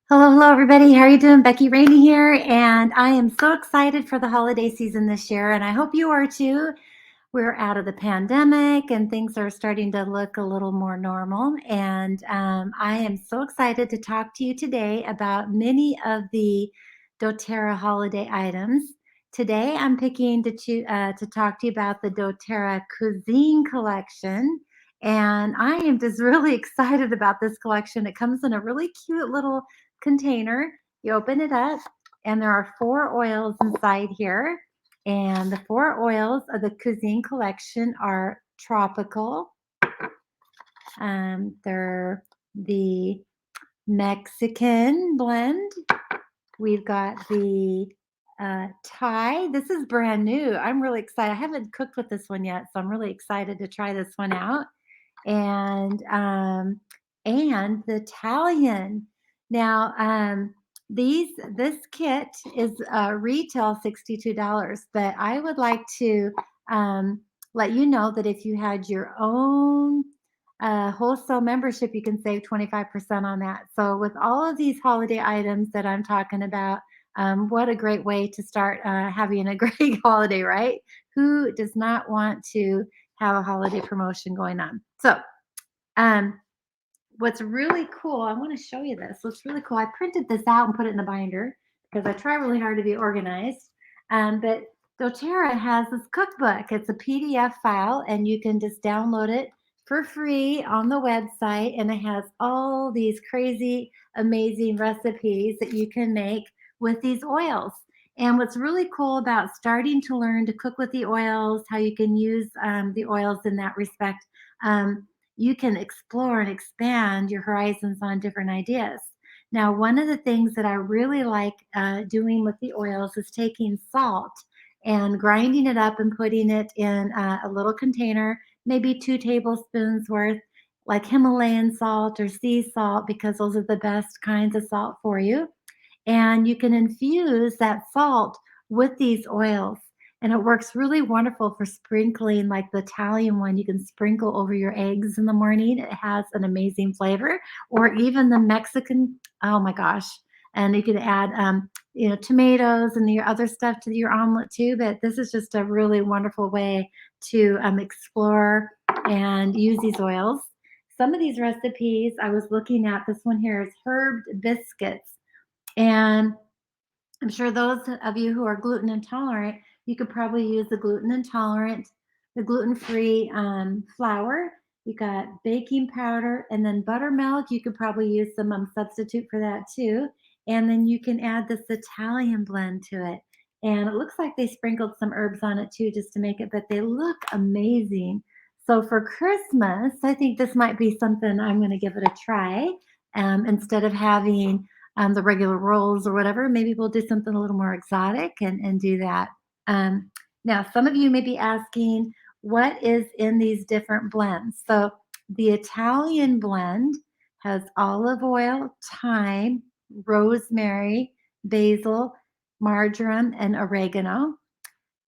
Hello, hello, everybody. How are you doing? Becky, Raney here, and I am so excited for the holiday season this year, and I hope you are too. We're out of the pandemic, and things are starting to look a little more normal. And I am so excited to talk to you today about many of the doTERRA holiday items. Today, I'm picking to talk to you about the doTERRA Cuisine Collection. And I am just really excited about this collection. It comes in a really cute little container. You open it up, and there are 4 oils inside here. And the 4 oils of the Cuisine Collection are tropical. They're the Mexican blend. We've got the Thai. This is brand new. I'm really excited. I haven't cooked with this one yet, so I'm really excited to try this one out. And the Italian. Now, this kit is retail $62, but I would like to um, let you know that if you had your own wholesale membership, you can save 25% on that. So, with all of these holiday items that I'm talking about, what a great way to start having a great holiday, right? Who does not want to have a holiday promotion going on? So, um, what's really cool, I want to show you this. What's really cool, I printed this out and put it in the binder because I try really hard to be organized. But doTERRA has this cookbook. It's a PDF file, and you can just download it for free on the website. And it has all these crazy, amazing recipes that you can make with these oils. And what's really cool about starting to learn to cook with the oils, how you can use the oils in that respect, you can explore and expand your horizons on different ideas. Now, one of the things that I really like doing with the oils is taking salt and grinding it up and putting it in a little container, maybe 2 tablespoons worth, like Himalayan salt or sea salt, because those are the best kinds of salt for you. And you can infuse that salt with these oils. And it works really wonderful for sprinkling, like the Italian one, you can sprinkle over your eggs in the morning. It has an amazing flavor. Or even the Mexican, oh my gosh. And you can add, tomatoes and your other stuff to your omelet too. But this is just a really wonderful way to explore and use these oils. Some of these recipes I was looking at, this one here is herbed biscuits. And I'm sure those of you who are gluten intolerant, you could probably use the gluten-free flour. You got baking powder and then buttermilk. You could probably use some substitute for that too. And then you can add this Italian blend to it. And it looks like they sprinkled some herbs on it too, just to make it, but they look amazing. So for Christmas, I think this might be something I'm going to give it a try. Instead of having the regular rolls or whatever. Maybe we'll do something a little more exotic and do that. Now, some of you may be asking, what is in these different blends? So the Italian blend has olive oil, thyme, rosemary, basil, marjoram, and oregano.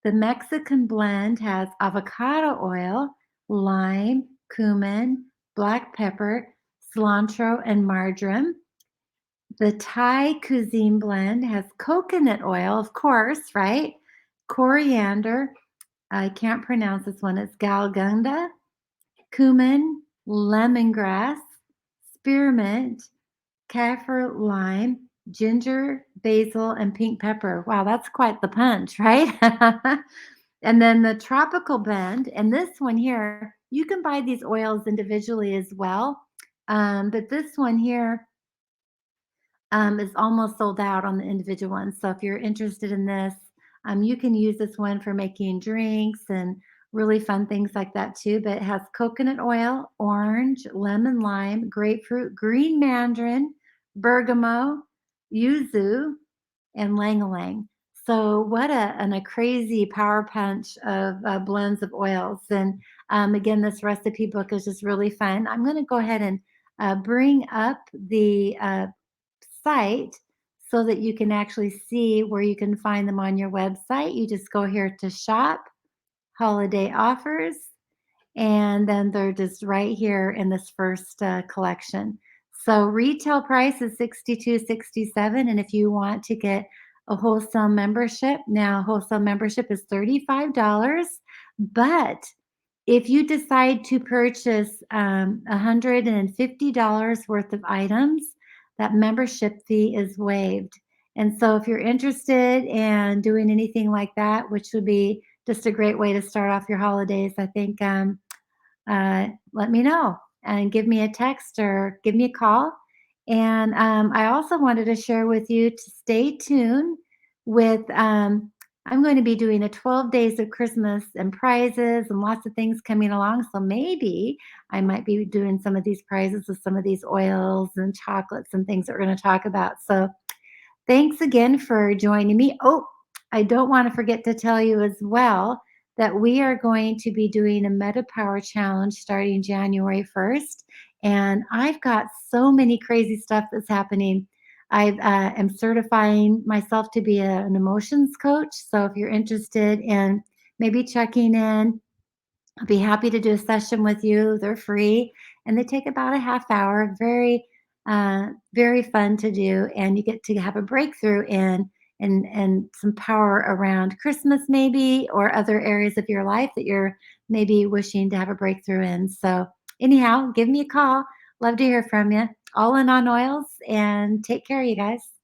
The Mexican blend has avocado oil, lime, cumin, black pepper, cilantro, and marjoram. The Thai cuisine blend has coconut oil, of course, right? Coriander, I can't pronounce this one, it's galgunda, cumin, lemongrass, spearmint, kaffir lime, ginger, basil, and pink pepper. Wow, that's quite the punch, right? And then the tropical blend, and this one here, you can buy these oils individually as well. But this one here, is almost sold out on the individual ones. So if you're interested in this, you can use this one for making drinks and really fun things like that too. But it has coconut oil, orange, lemon, lime, grapefruit, green mandarin, bergamot, yuzu, and lang-a-lang. So what a crazy power punch of blends of oils. And again, this recipe book is just really fun. I'm going to go ahead and bring up the site so that you can actually see where you can find them on your website. You just go here to shop, holiday offers, and then they're just right here in this first collection. So retail price is 62.67, and if you want to get a wholesale membership, now wholesale membership is $35, but if you decide to purchase $150 worth of items, that membership fee is waived. And so, if you're interested in doing anything like that, which would be just a great way to start off your holidays, I think let me know and give me a text or give me a call. And I also wanted to share with you to stay tuned with, I'm going to be doing a 12 days of Christmas and prizes and lots of things coming along. So maybe I might be doing some of these prizes with some of these oils and chocolates and things that we're going to talk about. So thanks again for joining me. Oh, I don't want to forget to tell you as well that we are going to be doing a Meta Power Challenge starting January 1st. And I've got so many crazy stuff that's happening. I am certifying myself to be an emotions coach. So if you're interested in maybe checking in, I'll be happy to do a session with you. They're free and they take about a half hour. Very fun to do, and you get to have a breakthrough in and some power around Christmas, maybe, or other areas of your life that you're maybe wishing to have a breakthrough in. So, anyhow, give me a call. Love to hear from you. All in on oils, and take care, you guys.